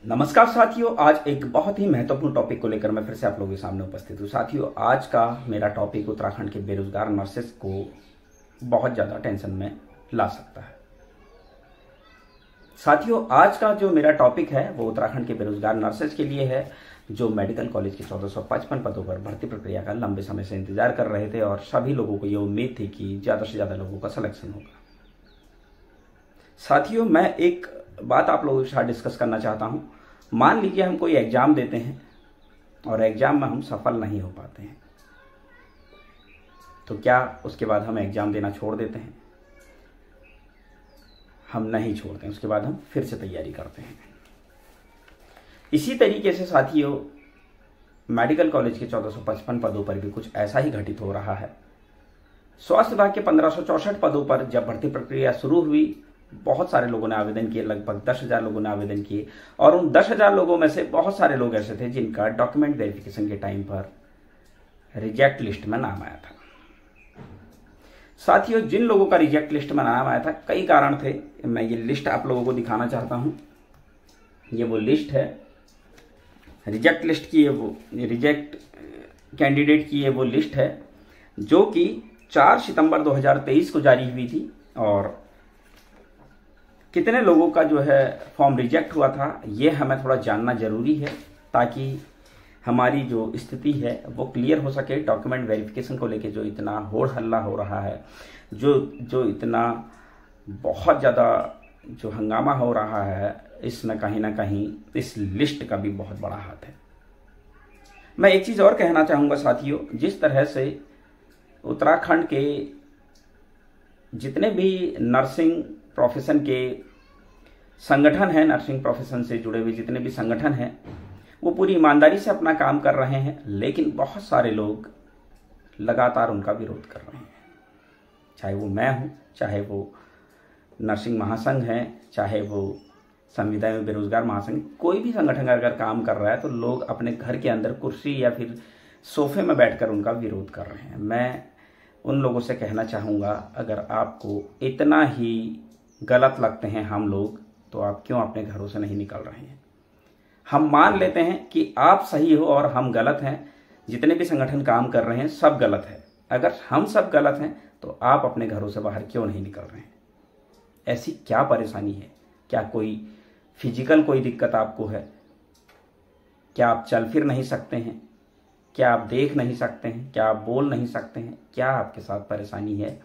नमस्कार साथियों, आज एक बहुत ही महत्वपूर्ण टॉपिक को लेकर मैं फिर से आप लोगों के सामने उपस्थित हूँ। साथियों, आज का मेरा टॉपिक उत्तराखंड के बेरोजगार नर्सेस को बहुत ज़्यादा टेंशन में ला सकता है। साथियों, आज का जो मेरा टॉपिक है वो उत्तराखंड के बेरोजगार नर्सेस के लिए है, जो मेडिकल कॉलेज के 1455 पदों पर भर्ती प्रक्रिया का लंबे समय से इंतजार कर रहे थे और सभी लोगों को ये उम्मीद थी कि ज़्यादा से ज़्यादा लोगों का सिलेक्शन होगा। साथियों, मैं एक बात आप लोगों के साथ डिस्कस करना चाहता हूं। मान लीजिए हम कोई एग्जाम देते हैं और एग्जाम में हम सफल नहीं हो पाते हैं, तो क्या उसके बाद हम एग्जाम देना छोड़ देते हैं? हम नहीं छोड़ते हैं, उसके बाद हम फिर से तैयारी करते हैं। इसी तरीके से साथियों, मेडिकल कॉलेज के 1455 पदों पर भी कुछ ऐसा ही घटित हो रहा है। स्वास्थ्य विभाग के 1564 पदों पर जब भर्ती प्रक्रिया शुरू हुई, बहुत सारे लोगों ने आवेदन किए, लगभग 10,000 लोगों ने आवेदन किए और उन 10,000 लोगों में से बहुत सारे लोग ऐसे थे जिनका डॉक्यूमेंट वेरिफिकेशन के टाइम पर रिजेक्ट लिस्ट में नाम आया था। साथियों, जिन लोगों का रिजेक्ट लिस्ट में नाम आया था, कई कारण थे। मैं ये लिस्ट आप लोगों को दिखाना चाहता हूं। ये वो लिस्ट है, रिजेक्ट लिस्ट की, वो रिजेक्ट कैंडिडेट की ये वो लिस्ट है जो कि 4 सितंबर 2023 को जारी हुई थी। और कितने लोगों का जो है फॉर्म रिजेक्ट हुआ था, ये हमें थोड़ा जानना जरूरी है, ताकि हमारी जो स्थिति है वो क्लियर हो सके। डॉक्यूमेंट वेरिफिकेशन को लेके जो इतना होड़ हल्ला हो रहा है, जो इतना बहुत ज़्यादा जो हंगामा हो रहा है, इसमें कहीं ना कहीं इस लिस्ट का भी बहुत बड़ा हाथ है। मैं एक चीज़ और कहना चाहूँगा साथियों, जिस तरह से उत्तराखंड के जितने भी नर्सिंग प्रोफेशन के संगठन हैं, नर्सिंग प्रोफेशन से जुड़े हुए जितने भी संगठन हैं, वो पूरी ईमानदारी से अपना काम कर रहे हैं, लेकिन बहुत सारे लोग लगातार उनका विरोध कर रहे हैं। चाहे वो मैं हूँ, चाहे वो नर्सिंग महासंघ है, चाहे वो संविदा में बेरोजगार महासंघ, कोई भी संगठन अगर काम कर रहा है तो लोग अपने घर के अंदर कुर्सी या फिर सोफे में बैठकर उनका विरोध कर रहे हैं। मैं उन लोगों से कहना चाहूँगा, अगर आपको इतना ही गलत लगते हैं हम लोग, तो आप क्यों अपने घरों से नहीं निकल रहे हैं? हम मान लेते हैं कि आप सही हो और हम गलत हैं। जितने भी संगठन काम कर रहे हैं सब गलत है। अगर हम सब गलत हैं तो आप अपने घरों से बाहर क्यों नहीं निकल रहे हैं? ऐसी क्या परेशानी है? क्या कोई फिजिकल कोई दिक्कत आपको है? क्या आप चल फिर नहीं सकते हैं? क्या आप देख नहीं सकते हैं? क्या आप बोल नहीं सकते हैं? क्या आपके साथ परेशानी है?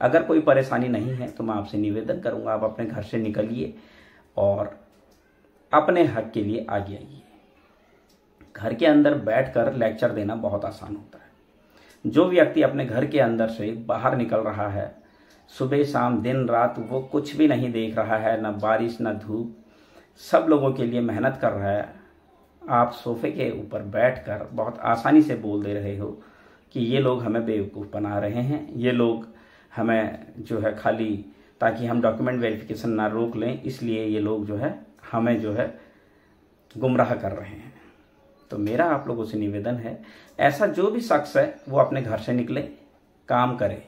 अगर कोई परेशानी नहीं है तो मैं आपसे निवेदन करूंगा, आप अपने घर से निकलिए और अपने हक के लिए आगे आइए। घर के अंदर बैठकर लेक्चर देना बहुत आसान होता है। जो व्यक्ति अपने घर के अंदर से बाहर निकल रहा है, सुबह शाम दिन रात, वो कुछ भी नहीं देख रहा है, ना बारिश ना धूप, सब लोगों के लिए मेहनत कर रहा है। आप सोफे के ऊपर बैठकर बहुत आसानी से बोल दे रहे हो कि ये लोग हमें बेवकूफ़ बना रहे हैं, ये लोग हमें जो है खाली ताकि हम डॉक्यूमेंट वेरिफिकेशन ना रोक लें, इसलिए ये लोग जो है हमें जो है गुमराह कर रहे हैं। तो मेरा आप लोगों से निवेदन है, ऐसा जो भी शख्स है वो अपने घर से निकले, काम करे।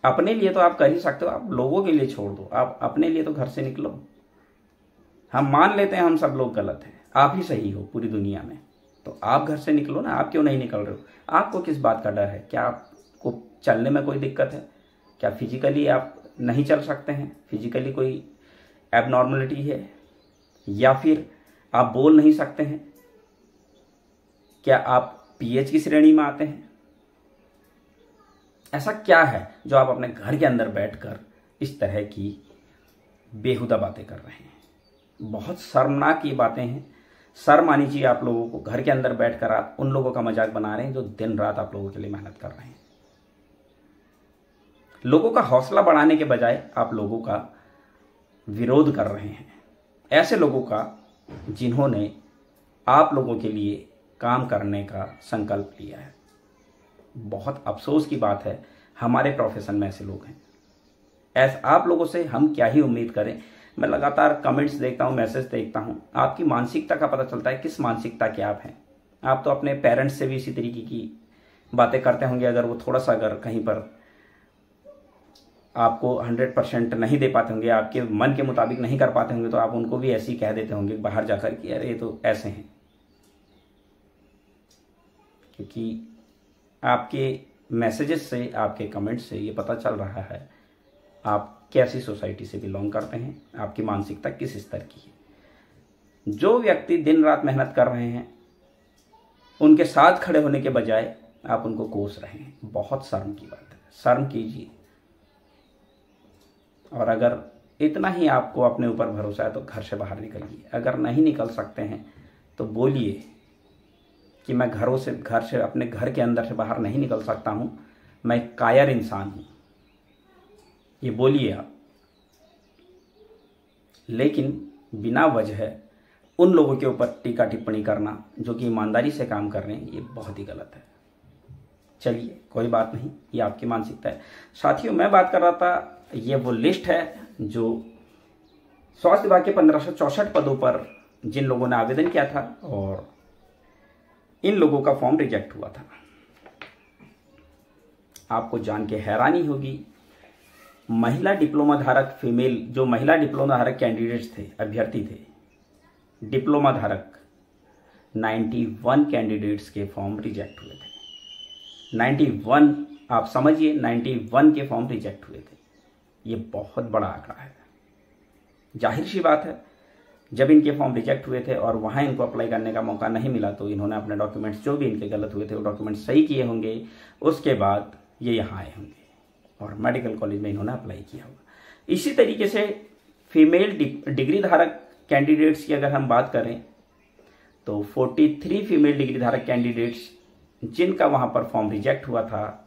अपने लिए तो आप कर ही सकते हो, आप लोगों के लिए छोड़ दो, आप अपने लिए तो घर से निकलो। हम मान लेते हैं हम सब लोग गलत हैं, आप ही सही हो पूरी दुनिया में, तो आप घर से निकलो ना। आप क्यों नहीं निकल रहे हो? आपको किस बात का डर है? क्या आपको चलने में कोई दिक्कत है? क्या फिजिकली आप नहीं चल सकते हैं? फिजिकली कोई एबनॉर्मलिटी है? या फिर आप बोल नहीं सकते हैं? क्या आप पीएच की श्रेणी में आते हैं? ऐसा क्या है जो आप अपने घर के अंदर बैठकर इस तरह की बेहुदा बातें कर रहे हैं? बहुत शर्मनाक ये बातें हैं। शर्म आनी चाहिए आप लोगों को। घर के अंदर बैठकर आप उन लोगों का मजाक बना रहे हैं जो दिन रात आप लोगों के लिए मेहनत कर रहे हैं। लोगों का हौसला बढ़ाने के बजाय आप लोगों का विरोध कर रहे हैं। ऐसे लोगों का जिन्होंने आप लोगों के लिए काम करने का संकल्प लिया है। बहुत अफसोस की बात है, हमारे प्रोफेशन में ऐसे लोग हैं। ऐसे आप लोगों से हम क्या ही उम्मीद करें? मैं लगातार कमेंट्स देखता हूँ, मैसेज देखता हूँ, आपकी मानसिकता का पता चलता है किस मानसिकता के आप हैं। आप तो अपने पेरेंट्स से भी इसी तरीके की बातें करते होंगे। अगर वो थोड़ा सा अगर कहीं पर आपको 100% नहीं दे पाते होंगे, आपके मन के मुताबिक नहीं कर पाते होंगे, तो आप उनको भी ऐसे ही कह देते होंगे बाहर जाकर कि अरे ये तो ऐसे हैं। क्योंकि आपके मैसेजेस से, आपके कमेंट्स से ये पता चल रहा है आप कैसी सोसाइटी से बिलोंग करते हैं, आपकी मानसिकता किस स्तर की है। जो व्यक्ति दिन रात मेहनत कर रहे हैं उनके साथ खड़े होने के बजाय आप उनको कोस रहे हैं, बहुत शर्म की बात है। शर्म कीजिए। और अगर इतना ही आपको अपने ऊपर भरोसा है तो घर से बाहर निकलिए। अगर नहीं निकल सकते हैं तो बोलिए कि मैं घर से अपने घर के अंदर से बाहर नहीं निकल सकता हूं, मैं कायर इंसान हूं, ये बोलिए आप। लेकिन बिना वजह उन लोगों के ऊपर टीका टिप्पणी करना जो कि ईमानदारी से काम कर रहे हैं, ये बहुत ही गलत है। चलिए कोई बात नहीं, ये आपकी मानसिकता है। साथियों, मैं बात कर रहा था, ये वो लिस्ट है जो स्वास्थ्य विभाग के 1564 पदों पर जिन लोगों ने आवेदन किया था और इन लोगों का फॉर्म रिजेक्ट हुआ था। आपको जान के हैरानी होगी, महिला डिप्लोमा धारक जो महिला डिप्लोमा धारक कैंडिडेट्स थे, अभ्यर्थी थे, डिप्लोमा धारक 91 कैंडिडेट्स के फॉर्म रिजेक्ट हुए थे। 91, आप समझिए, 91 के फॉर्म रिजेक्ट हुए थे। ये बहुत बड़ा आंकड़ा है। जाहिर सी बात है, जब इनके फॉर्म रिजेक्ट हुए थे और वहाँ इनको अप्लाई करने का मौका नहीं मिला तो इन्होंने अपने डॉक्यूमेंट्स जो भी इनके गलत हुए थे वो डॉक्यूमेंट्स सही किए होंगे। उसके बाद ये यहाँ आए होंगे और मेडिकल कॉलेज में इन्होंने अप्लाई किया होगा। इसी तरीके से फीमेल डिग्री धारक कैंडिडेट्स की अगर हम बात करें तो 43 फीमेल डिग्री धारक कैंडिडेट्स जिनका वहाँ पर फॉर्म रिजेक्ट हुआ था,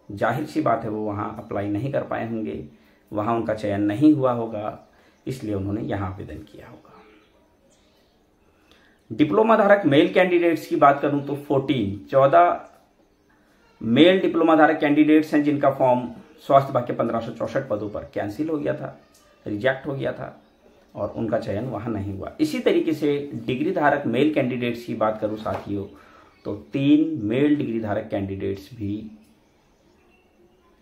जाहिर सी बात है वो वहाँ अप्लाई नहीं कर पाए होंगे, वहाँ उनका चयन नहीं हुआ होगा, इसलिए उन्होंने यहाँ आवेदन किया होगा। डिप्लोमा धारक मेल कैंडिडेट्स की बात करूं तो 14 मेल डिप्लोमा धारक कैंडिडेट्स हैं जिनका फॉर्म स्वास्थ्य विभाग के 1564 पदों पर कैंसिल हो गया था, रिजेक्ट हो गया था और उनका चयन वहां नहीं हुआ। इसी तरीके से डिग्री धारक मेल कैंडिडेट्स की बात करूं साथियों तो 3 मेल डिग्री धारक कैंडिडेट्स भी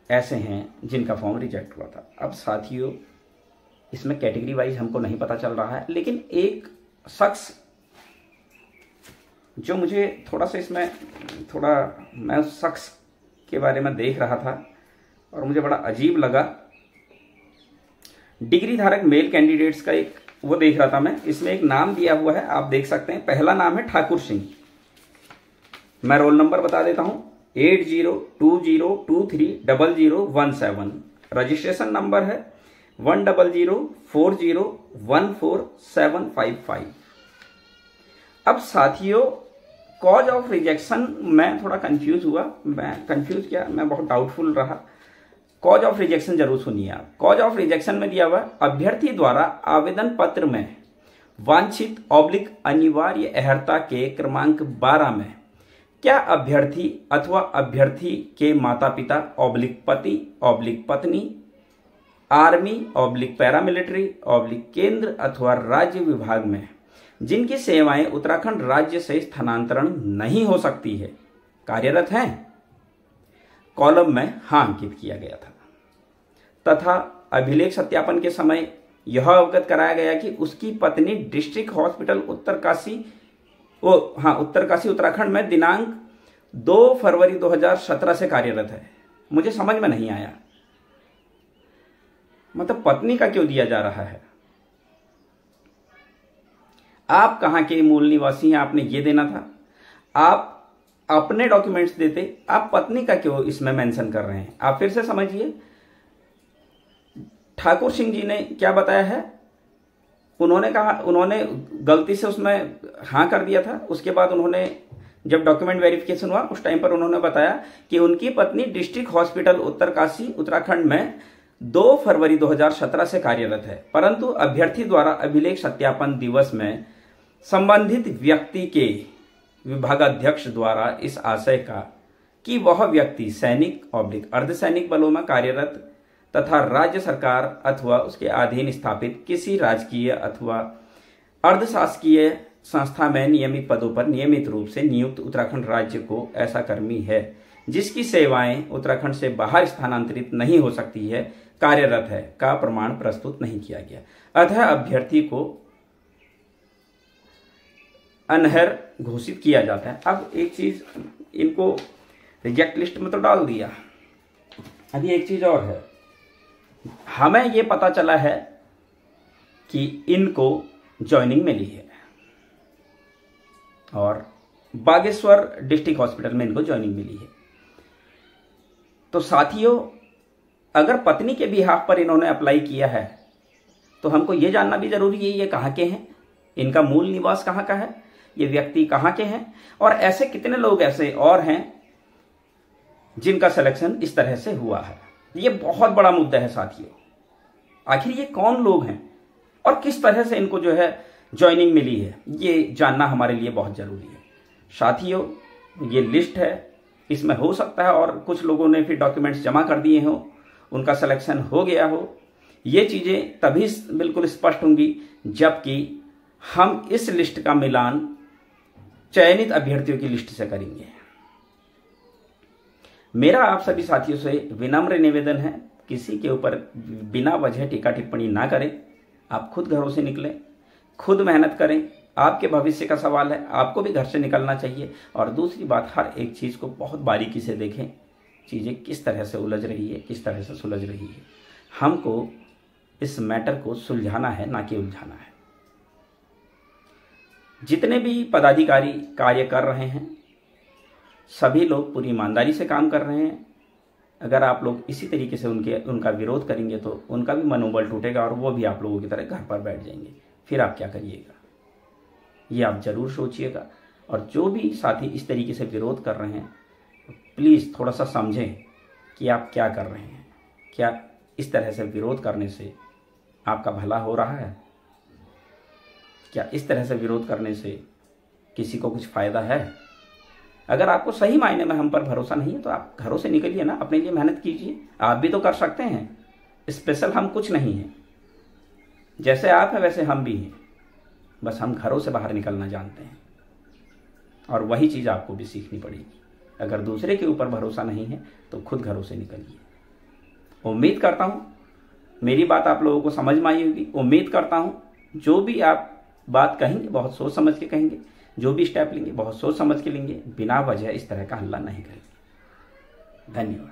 ऐसे हैं जिनका फॉर्म रिजेक्ट हुआ था। अब साथियों, इसमें कैटेगरी वाइज हमको नहीं पता चल रहा है, लेकिन एक शख्स जो मुझे मैं उस शख्स के बारे में देख रहा था और मुझे बड़ा अजीब लगा। डिग्री धारक मेल कैंडिडेट्स का एक वो देख रहा था मैं, इसमें एक नाम दिया हुआ है, आप देख सकते हैं। पहला नाम है ठाकुर सिंह। मैं रोल नंबर बता देता हूं, 8020230017। रजिस्ट्रेशन नंबर है 10040141755। अब साथियों, कॉज ऑफ रिजेक्शन मैं थोड़ा कंफ्यूज हुआ, मैं बहुत डाउटफुल रहा। कॉज ऑफ रिजेक्शन जरूर सुनिए आप। कॉज ऑफ रिजेक्शन में दिया हुआ अभ्यर्थी द्वारा आवेदन पत्र में वांछित अनिवार्य अर्हता के क्रमांक 12 में क्या अभ्यर्थी अथवा अभ्यर्थी के माता पिता पति पत्नी आर्मी पैरामिलिट्री केंद्र अथवा राज्य विभाग में जिनकी सेवाएं उत्तराखंड राज्य से स्थानांतरण नहीं हो सकती है कार्यरत हैं, कॉलम में हाँ अंकित किया गया था तथा अभिलेख सत्यापन के समय यह अवगत कराया गया कि उसकी पत्नी डिस्ट्रिक्ट हॉस्पिटल उत्तरकाशी उत्तराखंड में दिनांक 2 फरवरी 2017 से कार्यरत है। मुझे समझ में नहीं आया, मतलब पत्नी का क्यों दिया जा रहा है? आप कहां के मूल निवासी हैं, आपने ये देना था। आप अपने डॉक्यूमेंट्स देते, आप पत्नी का क्यों इसमें मेंशन कर रहे हैं? आप फिर से समझिए, ठाकुर सिंह जी ने क्या बताया है, उन्होंने गलती से उसमें हाँ कर दिया था। उसके बाद उन्होंने जब डॉक्यूमेंट वेरिफिकेशन हुआ उस टाइम पर उन्होंने बताया कि उनकी पत्नी डिस्ट्रिक्ट हॉस्पिटल उत्तरकाशी उत्तराखंड में 2 फरवरी 2017 से कार्यरत है, परंतु अभ्यर्थी द्वारा अभिलेख सत्यापन दिवस में संबंधित व्यक्ति के विभागाध्यक्ष द्वारा इस आशय का कि वह व्यक्ति सैनिक अर्धसैनिक बलों में कार्यरत तथा राज्य सरकार अथवा उसके अधीन स्थापित किसी राजकीय अथवा अर्धशासकीय संस्था में नियमित पदों पर नियमित रूप से नियुक्त उत्तराखंड राज्य को ऐसा कर्मी है जिसकी सेवाएं उत्तराखंड से बाहर स्थानांतरित नहीं हो सकती है, कार्यरत है का प्रमाण प्रस्तुत नहीं किया गया। अतः अभ्यर्थी को अनर्ह घोषित किया जाता है। अब एक चीज, इनको रिजेक्ट लिस्ट में तो डाल दिया, अभी एक चीज और है, हमें ये पता चला है कि इनको ज्वाइनिंग मिली है और बागेश्वर डिस्ट्रिक्ट हॉस्पिटल में इनको ज्वाइनिंग मिली है। तो साथियों, अगर पत्नी के बिहाफ पर इन्होंने अप्लाई किया है तो हमको ये जानना भी जरूरी है ये कहाँ के हैं, इनका मूल निवास कहाँ का है, ये व्यक्ति कहाँ के हैं, और ऐसे कितने लोग ऐसे और हैं जिनका सिलेक्शन इस तरह से हुआ है। ये बहुत बड़ा मुद्दा है साथियों। आखिर ये कौन लोग हैं और किस तरह से इनको जो है ज्वाइनिंग मिली है, ये जानना हमारे लिए बहुत जरूरी है। साथियों, ये लिस्ट है, इसमें हो सकता है और कुछ लोगों ने फिर डॉक्यूमेंट्स जमा कर दिए हो, उनका सिलेक्शन हो गया हो। ये चीजें तभी बिल्कुल स्पष्ट होंगी जबकि हम इस लिस्ट का मिलान चयनित अभ्यर्थियों की लिस्ट से करेंगे। मेरा आप सभी साथियों से विनम्र निवेदन है, किसी के ऊपर बिना वजह टीका टिप्पणी ना करें। आप खुद घरों से निकलें, खुद मेहनत करें, आपके भविष्य का सवाल है, आपको भी घर से निकलना चाहिए। और दूसरी बात, हर एक चीज को बहुत बारीकी से देखें, चीजें किस तरह से उलझ रही है, किस तरह से सुलझ रही है। हमको इस मैटर को सुलझाना है, ना कि उलझाना है। जितने भी पदाधिकारी कार्य कर रहे हैं, सभी लोग पूरी ईमानदारी से काम कर रहे हैं। अगर आप लोग इसी तरीके से उनका विरोध करेंगे तो उनका भी मनोबल टूटेगा और वो भी आप लोगों की तरह घर पर बैठ जाएंगे। फिर आप क्या करिएगा, ये आप जरूर सोचिएगा। और जो भी साथी इस तरीके से विरोध कर रहे हैं, प्लीज़ थोड़ा सा समझें कि आप क्या कर रहे हैं। क्या इस तरह से विरोध करने से आपका भला हो रहा है? क्या इस तरह से विरोध करने से किसी को कुछ फायदा है? अगर आपको सही मायने में हम पर भरोसा नहीं है तो आप घरों से निकलिए ना, अपने लिए मेहनत कीजिए। आप भी तो कर सकते हैं, स्पेशल हम कुछ नहीं हैं। जैसे आप हैं वैसे हम भी हैं, बस हम घरों से बाहर निकलना जानते हैं। और वही चीज़ आपको भी सीखनी पड़ेगी। अगर दूसरे के ऊपर भरोसा नहीं है तो खुद घरों से निकलिए। उम्मीद करता हूँ मेरी बात आप लोगों को समझ में आई होगी। उम्मीद करता हूँ जो भी आप बात कहेंगे बहुत सोच समझ के कहेंगे, जो भी स्टेप लेंगे बहुत सोच समझ के लेंगे, बिना वजह इस तरह का हल्ला नहीं करेंगे। धन्यवाद।